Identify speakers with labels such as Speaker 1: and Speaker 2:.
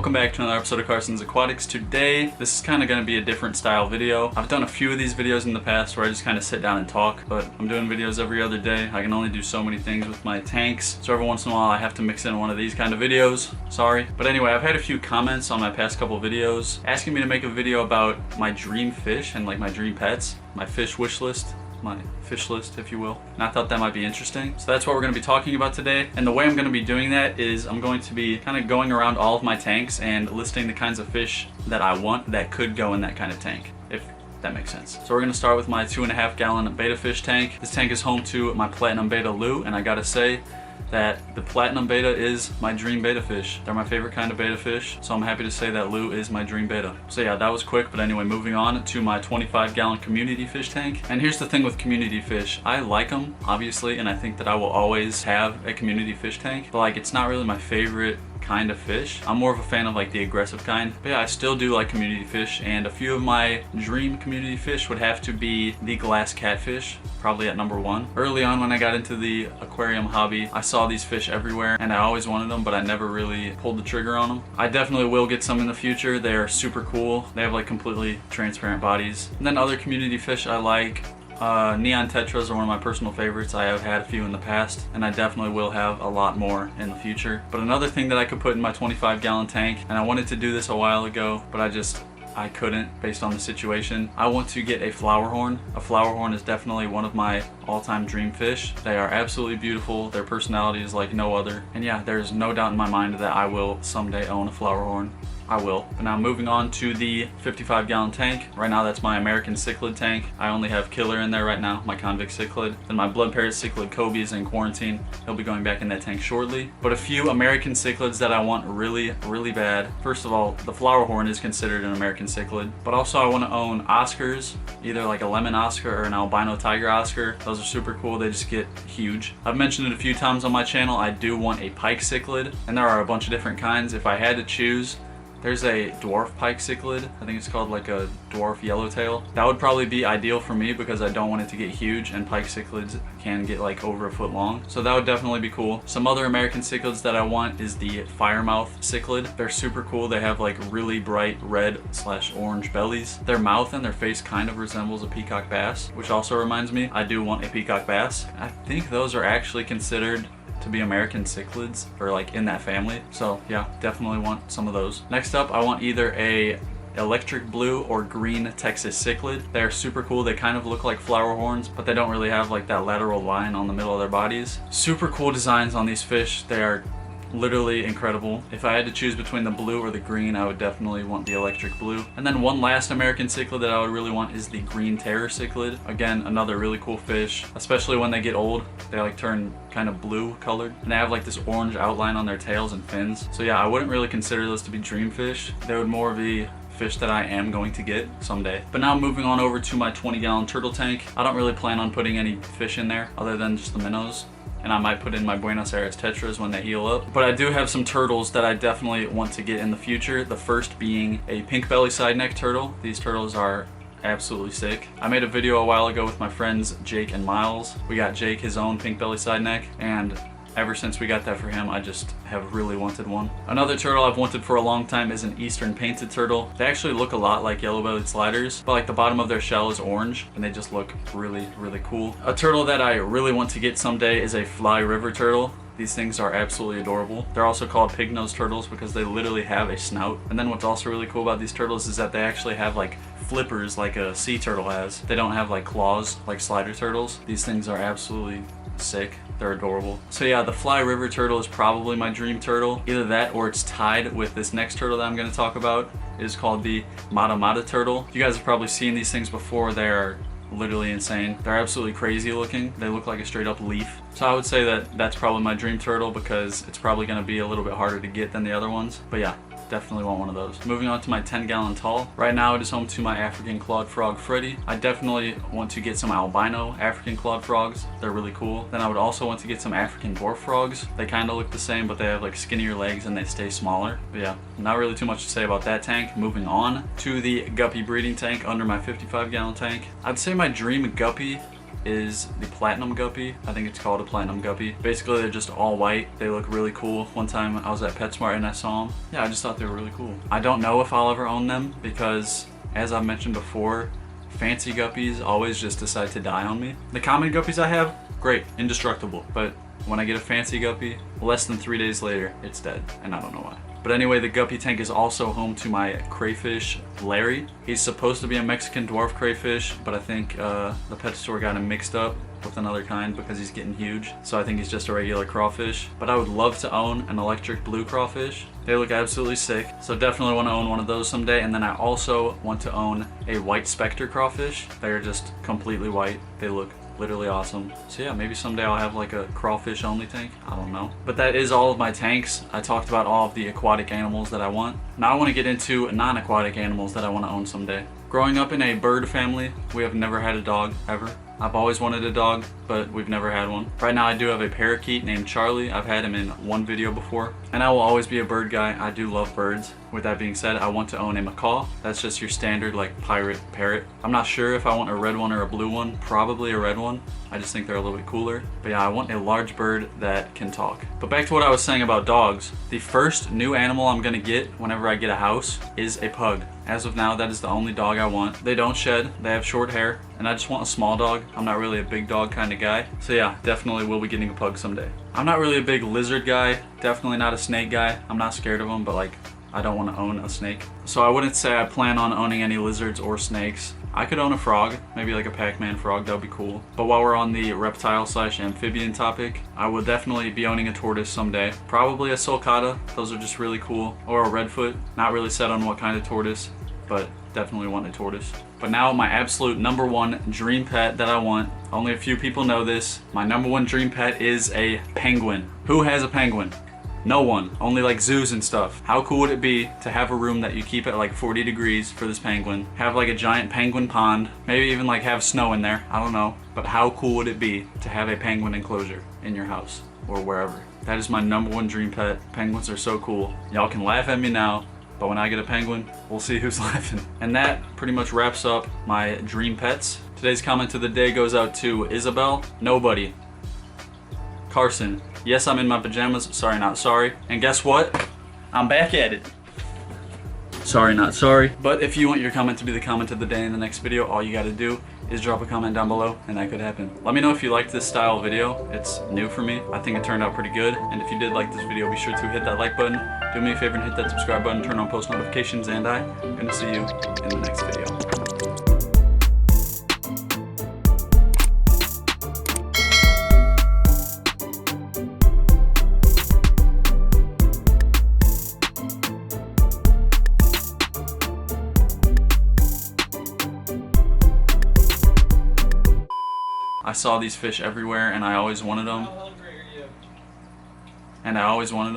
Speaker 1: welcome back to another episode of Carson's Aquatics. Today, this is kind of going to be a different style video. I've done a few of these videos in the past where I just kind of sit down and talk, but I'm doing videos every other day. I can only do so many things with my tanks, so every once in a while I have to mix in one of these kind of videos. Sorry. But anyway, I've had a few comments on my past couple videos asking me to make a video about my dream fish and like my dream pets, my fish wish list. My fish list, if you will. And I thought that might be interesting. So that's what we're going to be talking about today. And the way I'm going to be doing that is I'm going to be kind of going around all of my tanks and listing the kinds of fish that I want that could go in that kind of tank, if that makes sense. So we're going to start with my 2.5 gallon betta fish tank. This tank is home to my platinum betta Lou, and I gotta say that the platinum betta is my dream betta fish. They're my favorite kind of betta fish, so I'm happy to say that Lou is my dream betta. So yeah, that was quick, but anyway, moving on to my 25 gallon community fish tank. And here's the thing with community fish. I like them, obviously, and I think that I will always have a community fish tank, but like it's not really my favorite kind of fish. I'm more of a fan of like the aggressive kind. But yeah, I still do like community fish, and a few of my dream community fish would have to be the glass catfish, probably at number 1. Early on when I got into the aquarium hobby, I saw these fish everywhere and I always wanted them, but I never really pulled the trigger on them. I definitely will get some in the future. They are super cool. They have like completely transparent bodies. And then other community fish I like, neon tetras are one of my personal favorites. I have had a few in the past, and I definitely will have a lot more in the future. But another thing that I could put in my 25 gallon tank, and I wanted to do this a while ago, but I couldn't based on the situation. I want to get a flower horn. A flower horn is definitely one of my all-time dream fish. They are absolutely beautiful. Their personality is like no other. And yeah, there's no doubt in my mind that I will someday own a flower horn. I will. But now moving on to the 55 gallon tank. Right now that's my American cichlid tank. I only have Killer in there right now, my convict cichlid. Then my blood parrot cichlid Kobe is in quarantine. He'll be going back in that tank shortly. But a few American cichlids that I want really bad. First of all, the flower horn is considered an American cichlid. But also I want to own Oscars, either like a lemon Oscar or an albino tiger Oscar. Those are super cool. They just get huge. I've mentioned it a few times on my channel. I do want a Pike Cichlid, and there are a bunch of different kinds. If I had to choose, there's a dwarf Pike Cichlid. I think it's called like a dwarf yellowtail. That would probably be ideal for me because I don't want it to get huge, and Pike Cichlids can get like over a foot long. So that would definitely be cool. Some other American cichlids that I want is the firemouth cichlid. They're super cool. They have like really bright red/orange bellies. Their mouth and their face kind of resembles a peacock bass, which also reminds me, I do want a peacock bass. I think those are actually considered to be American cichlids, or like in that family. So yeah, definitely want some of those. Next up, I want either a electric blue or green Texas cichlid. They're super cool. They kind of look like flower horns, but they don't really have like that lateral line on the middle of their bodies. Super cool designs on these fish. They are literally incredible. If I had to choose between the blue or the green, I would definitely want the electric blue. And then one last American cichlid that I would really want is the green terror cichlid. Again, another really cool fish, especially when they get old. They like turn kind of blue colored, and they have like this orange outline on their tails and fins. So yeah, I wouldn't really consider those to be dream fish. They would more be fish that I am going to get someday. But now moving on over to my 20 gallon turtle tank. I don't really plan on putting any fish in there other than just the minnows, and I might put in my Buenos Aires Tetras when they heal up. But I do have some turtles that I definitely want to get in the future. The first being a pink belly side neck turtle. These turtles are absolutely sick. I made a video a while ago with my friends Jake and Miles. We got Jake his own pink belly side neck, and ever since we got that for him, I just have really wanted one. Another turtle I've wanted for a long time is an eastern painted turtle. They actually look a lot like yellow-bellied sliders, but like the bottom of their shell is orange, and they just look really cool. A turtle that I really want to get someday is a fly river turtle. These things are absolutely adorable. They're also called pig-nosed turtles because they literally have a snout. And then what's also really cool about these turtles is that they actually have like flippers like a sea turtle has. They don't have like claws like slider turtles. These things are absolutely sick. They're adorable. So yeah, the fly river turtle is probably my dream turtle. Either that or it's tied with this next turtle that I'm going to talk about. It is called the Mata Mata turtle. You guys have probably seen these things before. They are literally insane. They're absolutely crazy looking. They look like a straight up leaf. So I would say that that's probably my dream turtle because it's probably going to be a little bit harder to get than the other ones. But yeah, definitely want one of those. Moving on to my 10 gallon tall. Right now it is home to my African clawed frog Freddy. I definitely want to get some albino African clawed frogs. They're really cool. Then I would also want to get some African dwarf frogs. They kind of look the same, but they have like skinnier legs and they stay smaller. But yeah, not really too much to say about that tank. Moving on to the Guppy breeding tank under my 55 gallon tank. I'd say my dream Guppy is the platinum guppy. I think it's called a platinum guppy. Basically, they're just all white. They look really cool. One time I was at PetSmart and I saw them. Yeah, I just thought they were really cool. I don't know if I'll ever own them because, as I've mentioned before, fancy guppies always just decide to die on me. The common guppies I have, great, indestructible. But when I get a fancy guppy, less than 3 days later, it's dead, and I don't know why. But anyway, the guppy tank is also home to my crayfish, Larry. He's supposed to be a Mexican dwarf crayfish, but I think the pet store got him mixed up with another kind because he's getting huge. So I think he's just a regular crawfish. But I would love to own an electric blue crawfish. They look absolutely sick. So definitely want to own one of those someday. And then I also want to own a white specter crawfish. They're just completely white. They look literally awesome. So yeah, maybe someday I'll have like a crawfish only tank. I don't know. But that is all of my tanks. I talked about all of the aquatic animals that I want. Now I want to get into non-aquatic animals that I want to own someday. Growing up in a bird family, we have never had a dog ever. I've always wanted a dog, but we've never had one. Right now I do have a parakeet named Charlie. I've had him in one video before. And I will always be a bird guy. I do love birds. With that being said, I want to own a macaw. That's just your standard like pirate parrot. I'm not sure if I want a red one or a blue one. Probably a red one. I just think they're a little bit cooler. But yeah, I want a large bird that can talk. But back to what I was saying about dogs. The first new animal I'm gonna get whenever I get a house is a pug. As of now, that is the only dog I want. They don't shed, they have short hair, and I just want a small dog. I'm not really a big dog kind of guy. So yeah, definitely will be getting a pug someday. I'm not really a big lizard guy, definitely not a snake guy. I'm not scared of them, but like, I don't want to own a snake. So I wouldn't say I plan on owning any lizards or snakes. I could own a frog, maybe like a Pac-Man frog, that would be cool. But while we're on the reptile / amphibian topic, I will definitely be owning a tortoise someday. Probably a sulcata, those are just really cool. Or a redfoot, not really set on what kind of tortoise, but definitely want a tortoise. But now my absolute #1 dream pet that I want, only a few people know this, my #1 dream pet is a penguin. Who has a penguin? No one. Only like zoos and stuff. How cool would it be to have a room that you keep at like 40 degrees for this penguin, have like a giant penguin pond, maybe even like have snow in there, I don't know. But how cool would it be to have a penguin enclosure in your house or wherever? That is my #1 dream pet. Penguins are so cool. Y'all can laugh at me now, but when I get a penguin, we'll see who's laughing. And that pretty much wraps up my dream pets. Today's comment of the day goes out to Isabel. Nobody. Carson. Yes, I'm in my pajamas. Sorry, not sorry. And guess what? I'm back at it. Sorry, not sorry. But if you want your comment to be the comment of the day in the next video, all you gotta do is drop a comment down below, and that could happen. Let me know if you liked this style video. It's new for me. I think it turned out pretty good. And if you did like this video, be sure to hit that like button. Do me a favor and hit that subscribe button, turn on post notifications, and I'm gonna see you in the next video. I saw these fish everywhere and I always wanted them. How hungry are you? And I always wanted them.